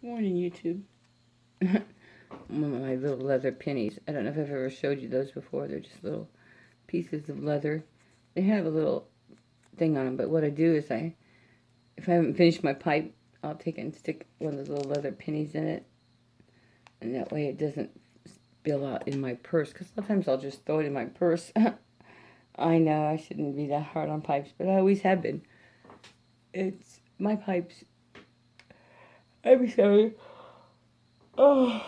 Morning, YouTube. One of my little leather pennies. I don't know if I've ever showed you those before. They're just little pieces of leather. They have a little thing on them, but what I do is if I haven't finished my pipe, I'll take it and stick one of those little leather pennies in it, and that way it doesn't spill out in my purse, because sometimes I'll just throw it in my purse. I know I shouldn't be that hard on pipes, but I always have been. It's my pipes. I'm sorry. Oh,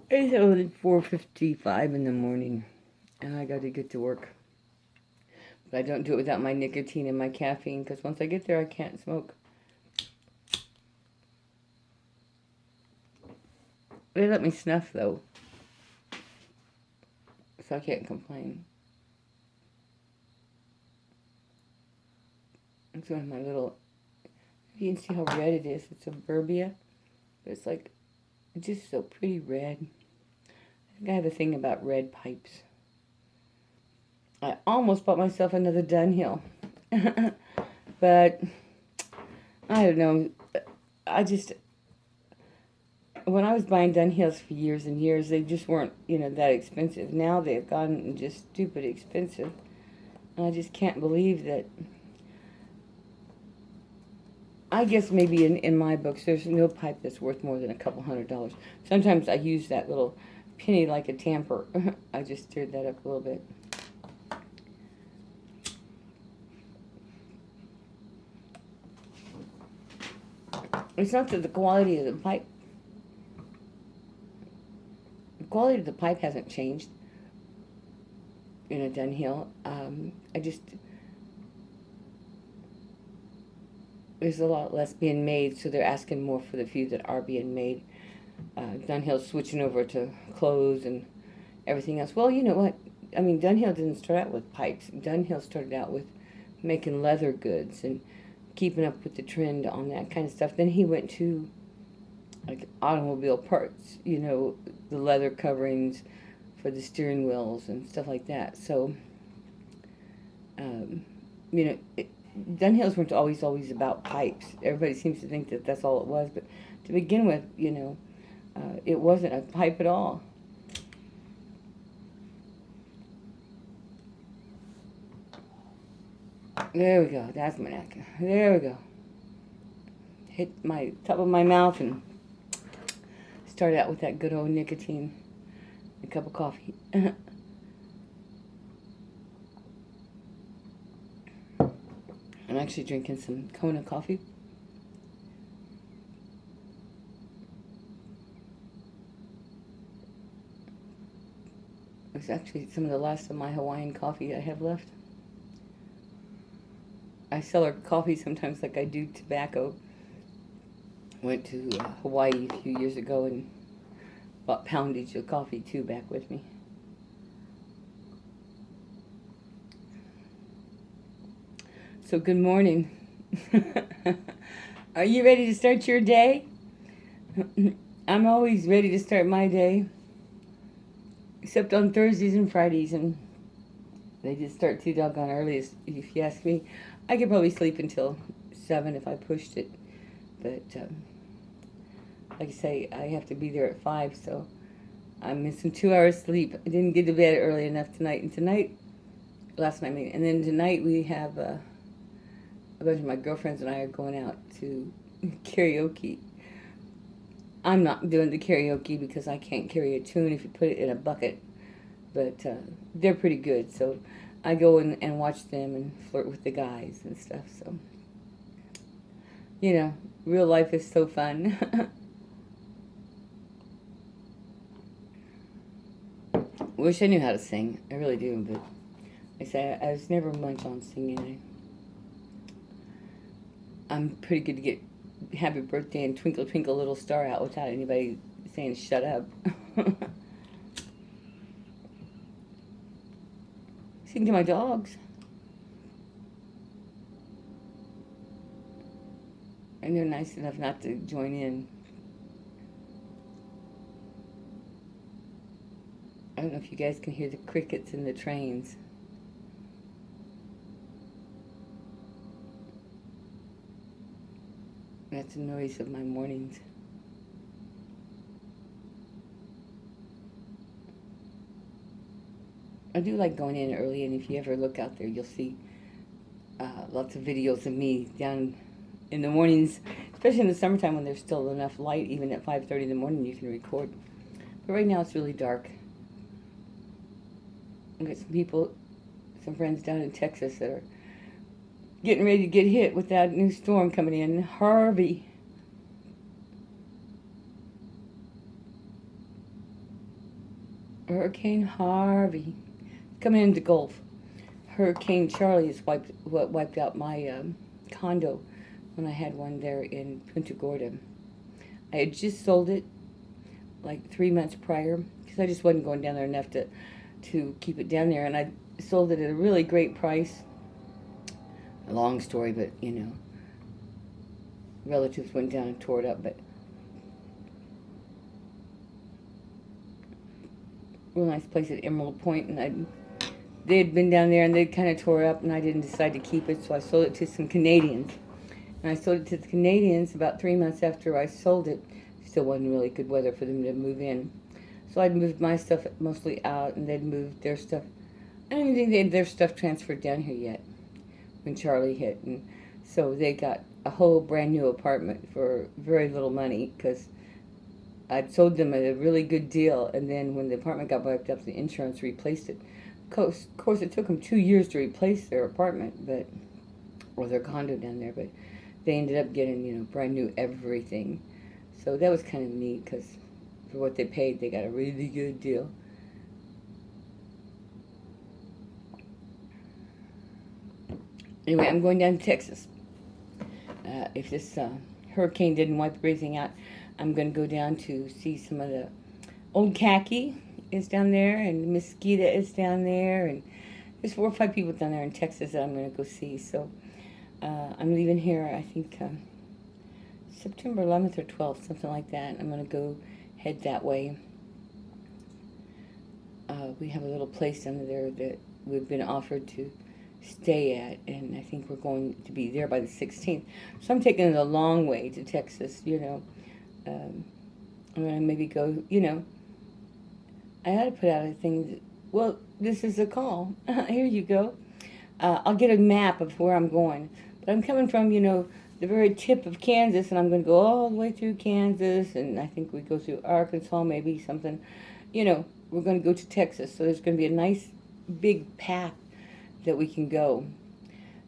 it's only 4:55 in the morning, and I got to get to work. But I don't do it without my nicotine and my caffeine, because once I get there, I can't smoke. They let me snuff, though, so I can't complain. It's one of my little... You can see how red it is. It's suburbia, but it's like just so pretty red. I think I have a thing about red pipes. I almost bought myself another Dunhill, but I don't know. When I was buying Dunhills for years and years, they just weren't, that expensive. Now they've gotten just stupid expensive. And I just can't believe that. I guess maybe in my books, there's no pipe that's worth more than a couple $100. Sometimes I use that little penny like a tamper. I just stirred that up a little bit. It's not that the quality of the pipe... The quality of the pipe hasn't changed in a Dunhill. There's a lot less being made, so they're asking more for the few that are being made. Dunhill's switching over to clothes and everything else. Well, you know what? I mean, Dunhill didn't start out with pipes. Dunhill started out with making leather goods and keeping up with the trend on that kind of stuff. Then he went to like automobile parts, the leather coverings for the steering wheels and stuff like that. So, Dunhills weren't always about pipes. Everybody seems to think that that's all it was, but to begin with, it wasn't a pipe at all. There we go. That's my neck. There we go. Hit my top of my mouth and start out with that good old nicotine. A cup of coffee. I'm actually drinking some Kona coffee. It's actually some of the last of my Hawaiian coffee I have left. I sell our coffee sometimes like I do tobacco. Went to Hawaii a few years ago and bought poundage of coffee too back with me. So good morning. Are you ready to start your day? I'm always ready to start my day, except on Thursdays and Fridays, and they just start too doggone early, if you ask me. I could probably sleep until 7 if I pushed it, but like I say, I have to be there at 5, so I'm missing 2 hours sleep. I didn't get to bed early enough tonight, and last night, and then tonight we have a bunch of my girlfriends and I are going out to karaoke. I'm not doing the karaoke because I can't carry a tune if you put it in a bucket, but they're pretty good, so I go and watch them and flirt with the guys and stuff, so, real life is so fun. Wish I knew how to sing. I really do, but like I say, I was never much on singing. I'm pretty good to get happy birthday and twinkle twinkle little star out without anybody saying shut up. Sing to my dogs. And they're nice enough not to join in. I don't know if you guys can hear the crickets in the trains. That's the noise of my mornings. I do like going in early, and if you ever look out there, you'll see lots of videos of me down in the mornings, especially in the summertime when there's still enough light. Even at 5:30 in the morning, you can record. But right now, it's really dark. I've got some friends down in Texas that are getting ready to get hit with that new storm coming in, Harvey. Hurricane Harvey coming into Gulf. Hurricane Charlie is what wiped out my condo when I had one there in Punta Gorda. I had just sold it like 3 months prior because I just wasn't going down there enough to keep it down there, and I sold it at a really great price. A long story, but you know, relatives went down and tore it up, but real nice place at Emerald Point, and they had been down there and they kind of tore it up, and I didn't decide to keep it, so I sold it to some Canadians. And I sold it to the Canadians about 3 months after I sold it. Still wasn't really good weather for them to move in. So I'd moved my stuff mostly out, and they'd moved their stuff. I don't even think they had their stuff transferred down here yet when Charlie hit. And so they got a whole brand new apartment for very little money because I'd sold them at a really good deal. And then when the apartment got wiped up, the insurance replaced it. Of course, it took them 2 years to replace their apartment, or their condo down there, but they ended up getting, you know, brand new everything. So that was kind of neat because for what they paid, they got a really good deal. Anyway, I'm going down to Texas. If this hurricane didn't wipe everything out, I'm going to go down to see some of the old khaki is down there, and Mosquito is down there, and there's 4 or 5 people down there in Texas that I'm going to go see. So I'm leaving here, I think, September 11th or 12th, something like that. I'm going to head that way. We have a little place down there that we've been offered to stay at, and I think we're going to be there by the 16th. So I'm taking it a long way to Texas, you know. I'm going to maybe go, you know, I had to put out a thing. Well, this is a call. Here you go. I'll get a map of where I'm going. But I'm coming from, you know, the very tip of Kansas, and I'm going to go all the way through Kansas, and I think we go through Arkansas, maybe something. You know, we're going to go to Texas, so there's going to be a nice big path that we can go.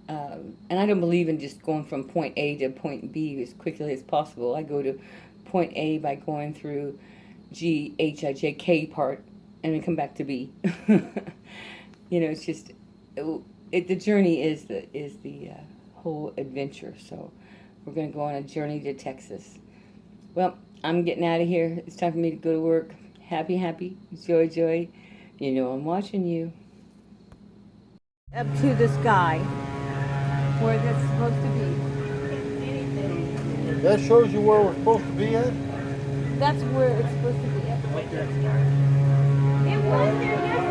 And I don't believe in just going from point A to point B as quickly as possible. I go to point A by going through G, H, I, J, K part, and then come back to B. You know, it's just, the journey is the whole adventure. So we're going to go on a journey to Texas. Well, I'm getting out of here. It's time for me to go to work. Happy, happy, joy, joy. You know I'm watching you. Up to the sky, where that's supposed to be. That shows you where we're supposed to be at? That's where it's supposed to be. It was there, yes.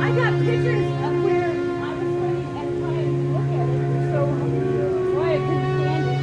I got pictures of where I was going and trying to look at it. So why I couldn't stand it.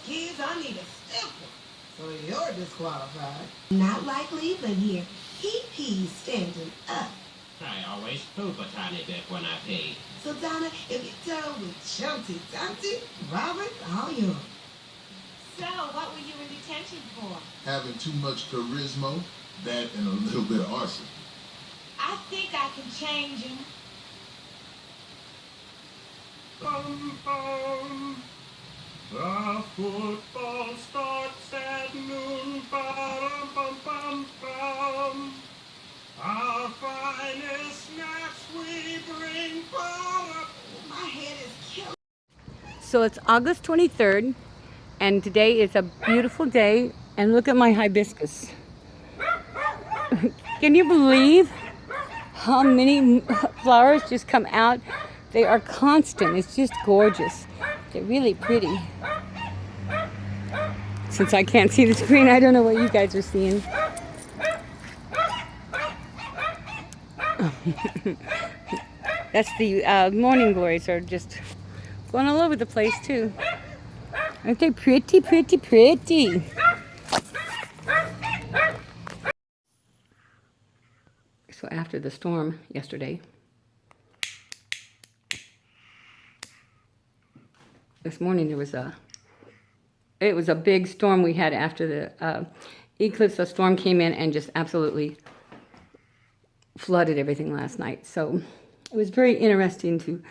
Kids, I need a stiffer. So you're disqualified. Not like leaving here. He's standing up. I always poop a tiny bit when I pee. So, Donna, if you're done with Chunty Dunty, Robert, all yours. So, what were you in detention for? Having too much charisma, that and a little bit of arson. I think I can change him. Bum, bum. The football starts at noon. Bum, bum, bum, bum. Our finest snacks we bring. Bum. My head is killing. So it's August 23rd, and today is a beautiful day. And look at my hibiscus. Can you believe how many flowers just come out? They are constant. It's just gorgeous. They're really pretty. Since I can't see the screen, I don't know what you guys are seeing. That's the morning glories are just going all over the place too. Aren't they pretty, pretty, pretty? So after the storm yesterday, this morning it was a big storm we had after the eclipse. A storm came in and just absolutely flooded everything last night. So it was very interesting to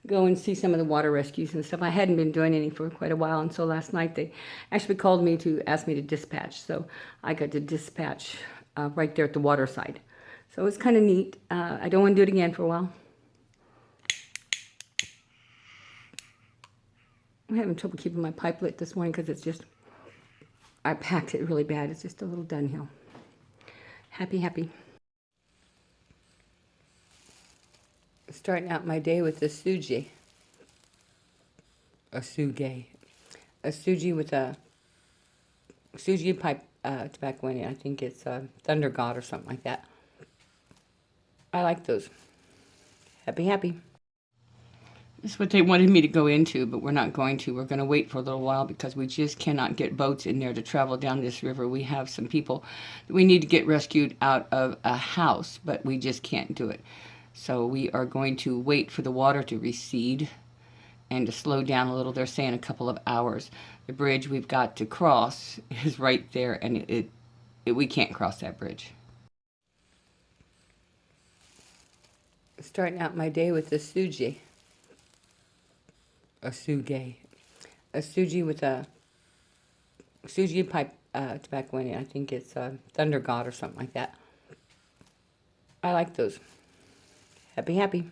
go and see some of the water rescues and stuff. I hadn't been doing any for quite a while, and so last night they actually called me to ask me to dispatch. So I got to dispatch right there at the water side. So it was kind of neat. I don't want to do it again for a while. I'm having trouble keeping my pipe lit this morning because it's just, I packed it really bad. It's just a little Dunhill. Happy, happy. Starting out my day with a suji. A suji with a suji pipe tobacco in it. I think it's Thunder God or something like that. I like those. Happy, happy. This is what they wanted me to go into, but we're not going to. We're going to wait for a little while because we just cannot get boats in there to travel down this river. We have some people that we need to get rescued out of a house, but we just can't do it. So we are going to wait for the water to recede and to slow down a little. They're saying a couple of hours. The bridge we've got to cross is right there, and we can't cross that bridge. Starting out my day with a suji. A suji with a suji pipe tobacco in it. I think it's Thunder God or something like that. I like those. Happy, happy.